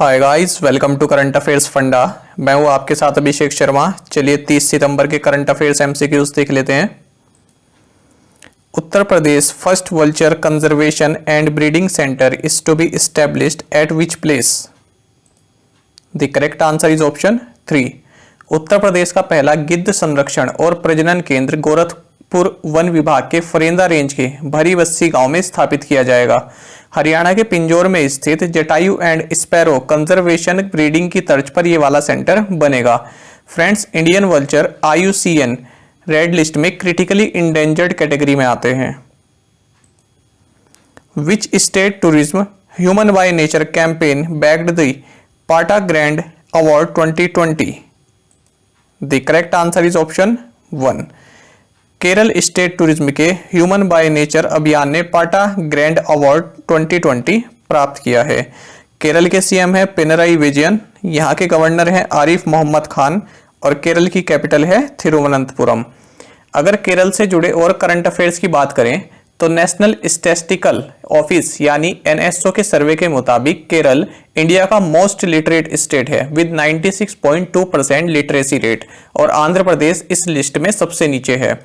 Hi guys, welcome to current affairs funda. मैं हूँ आपके साथ अभिषेक शर्मा। चलिए 30 सितंबर के करंट अफेयर्स एमसीक्यूज देख लेते हैं। Uttar Pradesh first vulture conservation and breeding centre is to be established at which place? The correct answer is option 3। Uttar Pradesh का पहला गिद्ध संरक्षण और प्रजनन केंद्र गोरखपुर वन विभाग के फरेंदा रेंज के भरीवस्सी गांव में स्थापित किया जाएगा। हरियाणा के पिंजौर में स्थित Jatayu and sparrow conservation breeding की तर्ज पर यह वाला सेंटर बनेगा। Friends, Indian vulture IUCN red list में क्रिटिकली इंडेंजर्ड कैटेगरी में आते हैं। Which state tourism human by nature campaign bagged the PATA grand award 2020? The correct answer is option 1। Kerala state tourism के ह्यूमन बाय नेचर अभियान ने पाटा grand award 2020 प्राप्त किया है। केरल के सीएम है पिनराई विजयन, यहाँ के गवर्नर हैं आरिफ मोहम्मद खान और केरल की कैपिटल है थिरुवनंतपुरम। अगर केरल से जुड़े और करंट अफेयर्स की बात करें तो नेशनल स्टैटिस्टिकल ऑफिस यानी NSO के सर्वे के मुताबिक केरल इंडिया का मोस्ट लिटरेट स्टेट है विद 96.2% लिटरेसी रेट और आंध्र प्रदेश इस लिस्ट में सबसे नीचे है।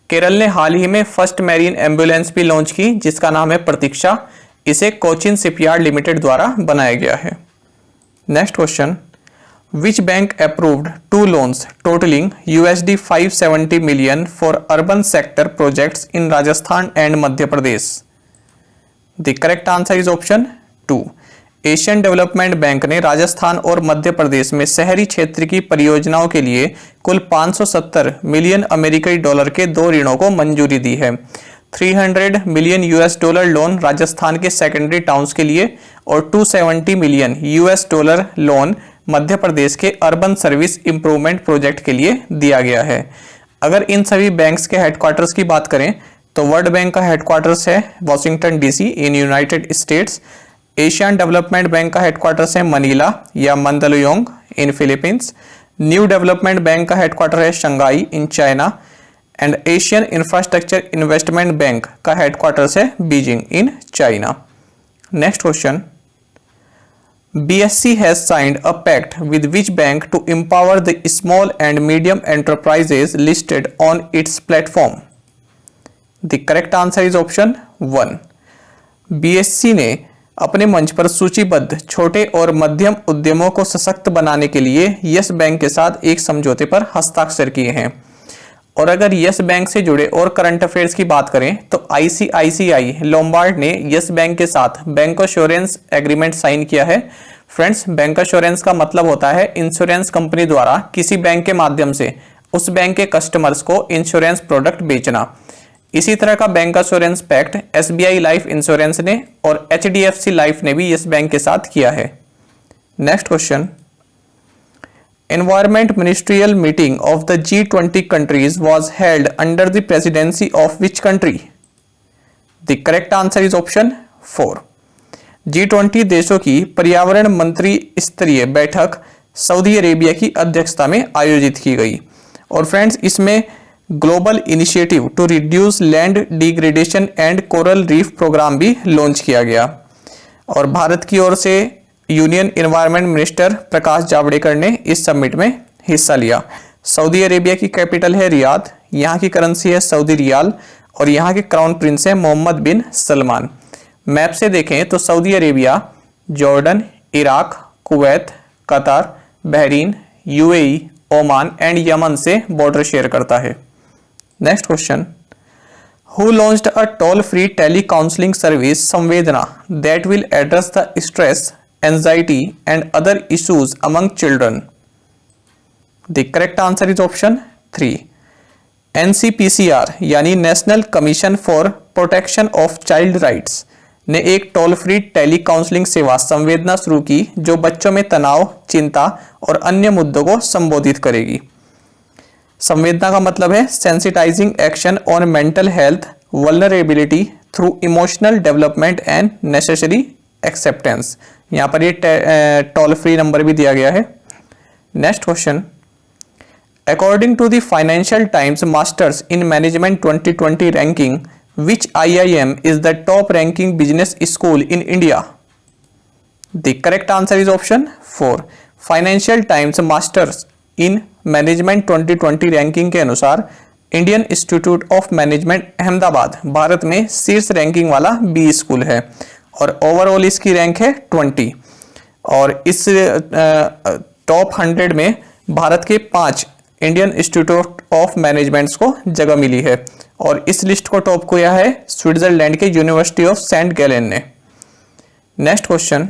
केरल ने हाल ही में फर्स्ट मैरीन एम्बुलेंस भी लॉन्च की जिसका नाम है प्रतीक्षा। इसे कोचिन शिपयार्ड लिमिटेड द्वारा बनाया गया है। Next question, which bank approved 2 loans totalling $570 million for urban sector projects in Rajasthan and Madhya Pradesh? The correct answer is option 2। Asian Development bank ने राजस्थान और मध्य प्रदेश में शहरी क्षेत्र की परियोजनाओं के लिए कुल 570 मिलियन अमेरिकी डॉलर के 2 ऋणों को मंजूरी दी है। $300 मिलियन लोन राजस्थान के सेकेंडरी टाउन्स के लिए और $270 मिलियन लोन मध्य प्रदेश के अर्बन सर्विस इंप्रूवमेंट प्रोजेक्ट के लिए दिया गया है। अगर इन सभी बैंक्स के हेडक्वार्टर्स की बात करें तो वर्ल्ड बैंक का हेडक्वार्टर्स है Washington DC in United States. Asian Development Bank का हेडक्वार्टर्स है मनीला या Mandaluyong in Philippines. New Development Bank का हेडक्वार्टर है Shanghai in China and Asian Infrastructure Investment Bank का हेडक्वार्टर्स है Beijing in China. Next question, BSE has signed a pact with which bank to empower the small and medium enterprises listed on its platform? The correct answer is option 1. BSE ने अपने मंच पर सूचीबद्ध छोटे और मध्यम उद्यमों को सशक्त बनाने के लिए यस बैंक के साथ एक समझौते पर हस्ताक्षर किए हैं। और अगर यस बैंक से जुड़े और करंट अफेयर्स की बात करें तो ICICI लोम्बार्ड ने यस बैंक के साथ बैंक एश्योरेंस एग्रीमेंट साइन किया है। फ्रेंड्स, बैंक एश्योरेंस का मतलब होता है इंश्योरेंस कंपनी द्वारा किसी बैंक के माध्यम से उस बैंक के कस्टमर्स को इंश्योरेंस प्रोडक्ट बेचना। इसी तरह का bank assurance pact SBI life insurance ने और HDFC लाइफ ने भी यस बैंक के साथ किया है। Next question, Environment Ministerial meeting of the G20 countries was held under the presidency of which country? The correct answer is option 4. G20 देशों की पर्यावरण मंत्री स्तरीय बैठक सऊदी अरेबिया की अध्यक्षता में आयोजित की गई और फ्रेंड्स इसमें global initiative to reduce land degradation and coral reef programme भी लॉन्च किया गया और भारत की ओर से union environment minister Prakash Javadekar ने इस समिट में हिस्सा लिया। सऊदी अरेबिया की कैपिटल है रियाद, यहाँ की करेंसी है सऊदी रियाल और यहाँ के क्राउन प्रिंस है मोहम्मद बिन सलमान। मैप से देखें तो Saudi Arabia Jordan, Iraq, Kuwait, Qatar, Bahrain, UAE, Oman and Yemen से बॉर्डर शेयर करता है। Next question, Who launched a toll-free tele-counseling service Samvedana that will address the stress, anxiety and other issues among children? The correct answer is option 3. NCPCR यानी national commission for protection of child rights ने एक toll free tele counselling सेवा संवेदना शुरू की जो बच्चों में तनाव, चिंता और अन्य मुद्दों को संबोधित करेगी। संवेदना का मतलब है sensitising action on mental health vulnerability through emotional development and necessary acceptance. यहाँ पर ये टोल फ्री नंबर भी दिया गया है। Next question, according to the Financial Times Masters in Management 2020 the correct answer is option 4। Financial Times Masters in Management 2020 ranking के अनुसार Indian Institute of Management Ahmedabad Bharat में शीर्ष रैंकिंग वाला बी स्कूल है और ओवरऑल इसकी रैंक है 20। और इस टॉप 100 में भारत के 5 इंडियन इंस्टीट्यूट ऑफ मैनेजमेंट्स को जगह मिली है और इस लिस्ट को टॉप किया है स्विट्जरलैंड के यूनिवर्सिटी ऑफ सेंट गैलेन ने। नेक्स्ट क्वेश्चन,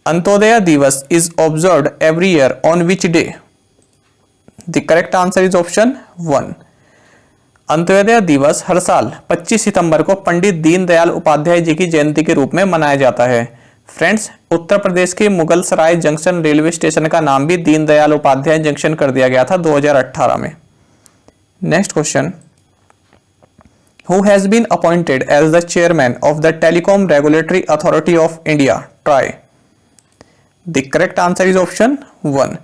अंत्योदय दिवस is observed every year on which day? The correct answer is option 1। Antyodaya दिवस हर साल 25 सितंबर को पंडित दीनदयाल उपाध्याय जी की जयंती के रूप में मनाया जाता है। फ्रेंड्स, उत्तर प्रदेश के मुगल सराय जंक्शन रेलवे स्टेशन का नाम भी दीनदयाल उपाध्याय जंक्शन कर दिया गया था 2018 में। Next question, who has been appointed as the chairman of the Telecom Regulatory Authority of India TRAI? The correct answer is option 1।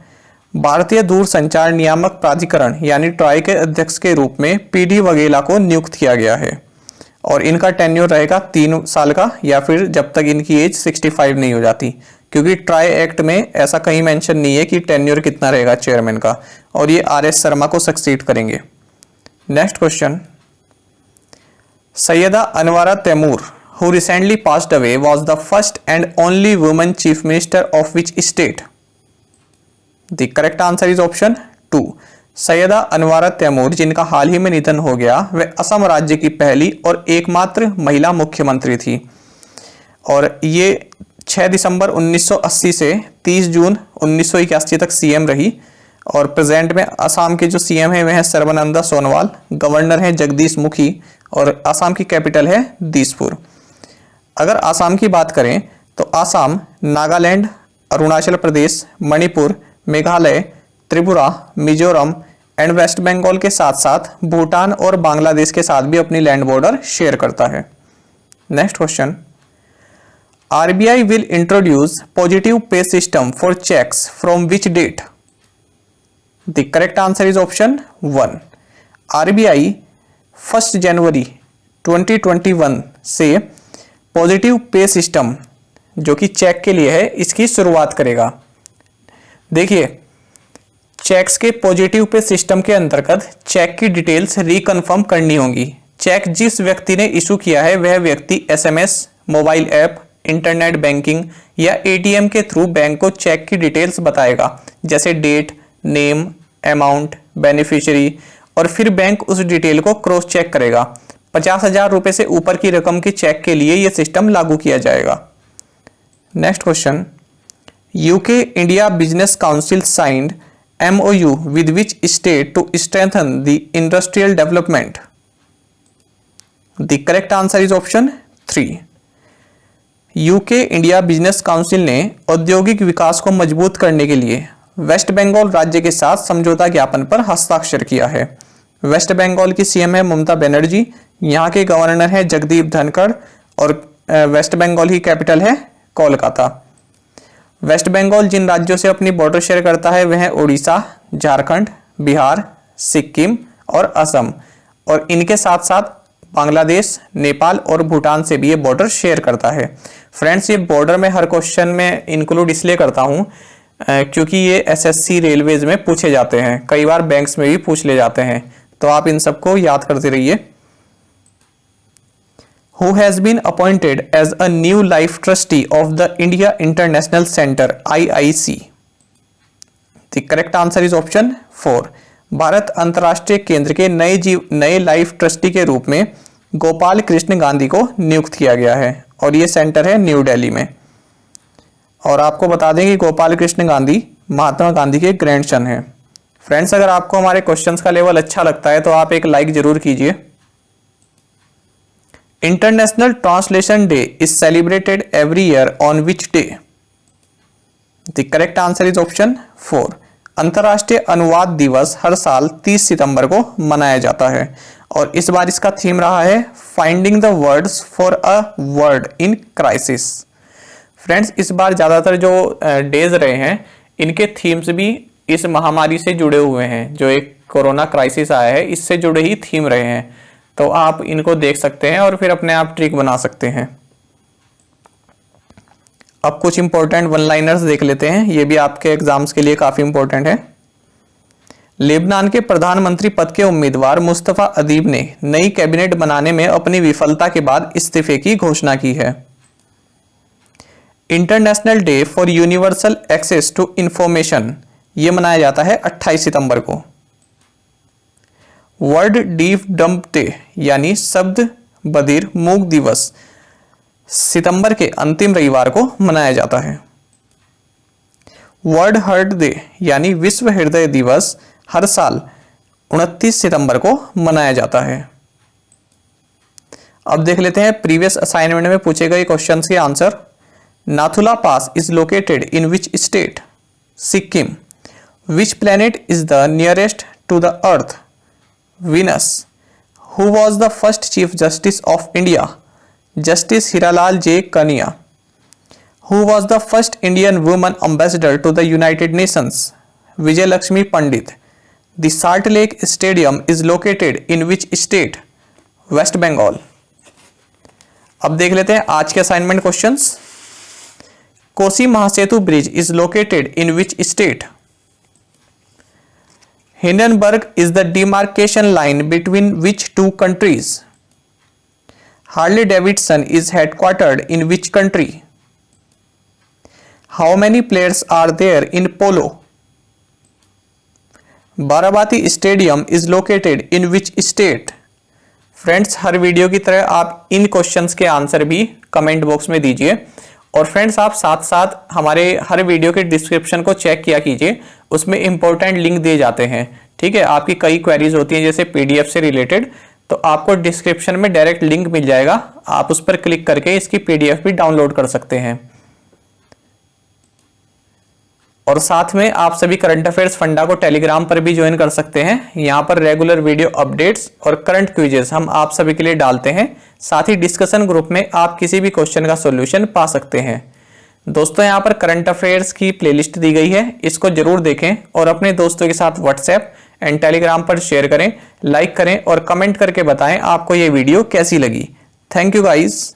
भारतीय दूरसंचार नियामक प्राधिकरण यानी ट्राई के अध्यक्ष के रूप में पीडी वघेला को नियुक्त किया गया है और इनका टेन्योर रहेगा 3 साल का या फिर जब तक इनकी एज 65 नहीं हो जाती, क्योंकि ट्राई एक्ट में ऐसा कहीं मेंशन नहीं है कि टेन्योर कितना रहेगा चेयरमैन का, और ये आरएस शर्मा को सक्सीड करेंगे। Next question, Syeda Anwara Taimur who recently passed away was the first and only woman chief minister of which state? The correct answer is option 2। Syeda Anwara Taimur जिनका हाल ही में निधन हो गया वह असम राज्य की पहली और एकमात्र महिला मुख्यमंत्री थी और ये 6 दिसंबर 1980 से 30 जून 1981 तक सीएम रही। और प्रेजेंट में असम के जो सीएम हैं वह हैं सर्बानंद सोनोवाल, गवर्नर हैं जगदीश मुखी और असम की कैपिटल है दिसपुर। अगर आसाम की बात करें तो आसाम, नागालैंड, अरुणाचल प्रदेश, मणिपुर, मेघालय, त्रिपुरा, मिजोरम एंड वेस्ट बंगाल के साथ साथ भूटान और बांग्लादेश के साथ भी अपनी लैंड बॉर्डर शेयर करता है। Next question, RBI will introduce positive pay system for cheques from which date? The correct answer is option 1। RBI 1 जनवरी 2021 से पॉजिटिव पे सिस्टम जो कि चेक के लिए है इसकी शुरुआत करेगा। देखिए, चेक्स के पॉजिटिव पे सिस्टम के अंतर्गत चेक की डिटेल्स रिकन्फर्म करनी होगी। चेक जिस व्यक्ति ने इशू किया है वह व्यक्ति SMS, mobile app, internet banking या एटीएम के थ्रू बैंक को चेक की डिटेल्स बताएगा, जैसे डेट, नेम, अमाउंट, बेनिफिशियरी, और फिर बैंक उस डिटेल को क्रॉस चेक करेगा। 50,000 रुपए से ऊपर की रकम के चेक के लिए यह सिस्टम लागू किया जाएगा। Next question, UK India business council signed MOU with which state to strengthen the industrial development? The correct answer is option 3। UK India business council ने औद्योगिक विकास को मजबूत करने के लिए वेस्ट बंगाल राज्य के साथ समझौता ज्ञापन पर हस्ताक्षर किया है। वेस्ट बंगाल की सीएम है ममता बनर्जी, यहाँ के गवर्नर है जगदीप धनखड़ और वेस्ट बंगाल की कैपिटल है कोलकाता। वेस्ट बंगाल जिन राज्यों से अपनी बॉर्डर शेयर करता है वह है उड़ीसा, झारखंड, बिहार, सिक्किम और असम, और इनके साथ साथ बांग्लादेश, नेपाल और भूटान से भी ये बॉर्डर शेयर करता है। फ्रेंड्स, ये बॉर्डर में हर क्वेश्चन में इंक्लूड इसलिए करता हूँ क्योंकि ये एसएससी रेलवेज में पूछे जाते हैं, कई बार बैंक्स में भी पूछ ले जाते हैं, तो आप इन सबको याद करते रहिए। Who has been appointed as a new life trustee of the India International Center IIC? The correct answer is option 4। Bharat अंतर्राष्ट्रीय केंद्र के नए लाइफ ट्रस्टी के रूप में गोपाल कृष्ण गांधी को नियुक्त किया गया है और ये सेंटर है न्यू दिल्ली में। और आपको बता दें कि गोपाल कृष्ण गांधी महात्मा गांधी के ग्रैंडसन हैं। फ्रेंड्स, अगर आपको हमारे क्वेश्चंस का लेवल अच्छा लगता है तो आप एक लाइक जरूर कीजिए। International translation day is celebrated every year on which day? The correct answer is option 4। अंतर्राष्ट्रीय अनुवाद दिवस हर साल 30 सितंबर को मनाया जाता है और इस बार इसका थीम रहा है finding the words for a word in crisis. Friends, इस बार ज्यादातर जो डेज रहे हैं इनके थीम्स भी इस महामारी से जुड़े हुए हैं। जो एक कोरोना क्राइसिस आया है इससे जुड़े ही थीम रहे हैं, तो आप इनको देख सकते हैं और फिर अपने आप ट्रिक बना सकते हैं। अब कुछ इंपॉर्टेंट वन लाइनर्स देख लेते हैं, ये भी आपके एग्जाम्स के लिए काफी इंपॉर्टेंट है। लेबनान के प्रधानमंत्री पद के उम्मीदवार मुस्तफा अदीब ने नई कैबिनेट बनाने में अपनी विफलता के बाद इस्तीफे की घोषणा की है। International Day for Universal Access to Information ये मनाया जाता है 28 सितंबर को। वर्ल्ड डीफ डंप डे यानी शब्द बधिर मूक दिवस सितंबर के अंतिम रविवार को मनाया जाता है। वर्ल्ड हार्ट डे यानी विश्व हृदय दिवस हर साल 29 सितंबर को मनाया जाता है। अब देख लेते हैं प्रीवियस असाइनमेंट में पूछे गए क्वेश्चंस के answer. Nathula pass is located in which state? Sikkim. Which planet is the nearest to the Earth? Venus. Who was the first Chief Justice of India? Justice Hiralal J. Kania. Who was the first Indian woman ambassador to the United Nations? Vijay Lakshmi Pandit. The Salt Lake Stadium is located in which state? West Bengal. अब देख लेते हैं आज के assignment questions. Kosi Mahasetu bridge is located in which state? Hindenburg is the demarcation line between which two countries? Harley Davidson is headquartered in which country? How many players are there in polo? Barabati Stadium is located in which state? Friends, her video की तरह आप इन questions के answer भी comment box में दीजिए। और friends, आप साथ साथ हमारे हर वीडियो के डिस्क्रिप्शन को चेक किया कीजिए, उसमें इंपॉर्टेंट लिंक दिए जाते हैं। ठीक है, आपकी कई क्वेरीज होती हैं जैसे पीडीएफ से रिलेटेड, तो आपको डिस्क्रिप्शन में डायरेक्ट लिंक मिल जाएगा, आप उस पर क्लिक करके इसकी पीडीएफ भी डाउनलोड कर सकते हैं। और साथ में आप सभी करंट अफेयर्स फंडा को टेलीग्राम पर भी ज्वाइन कर सकते हैं। यहाँ पर रेगुलर वीडियो अपडेट्स और करंट क्विजेस हम आप सभी के लिए डालते हैं। साथ ही डिस्कशन ग्रुप में आप किसी भी क्वेश्चन का सॉल्यूशन पा सकते हैं। दोस्तों, यहाँ पर करंट अफेयर्स की प्लेलिस्ट दी गई है, इसको जरूर देखें और अपने दोस्तों के साथ व्हाट्सएप एंड टेलीग्राम पर शेयर करें, लाइक करें और कमेंट करके बताएं आपको ये वीडियो कैसी लगी। Thank you guys.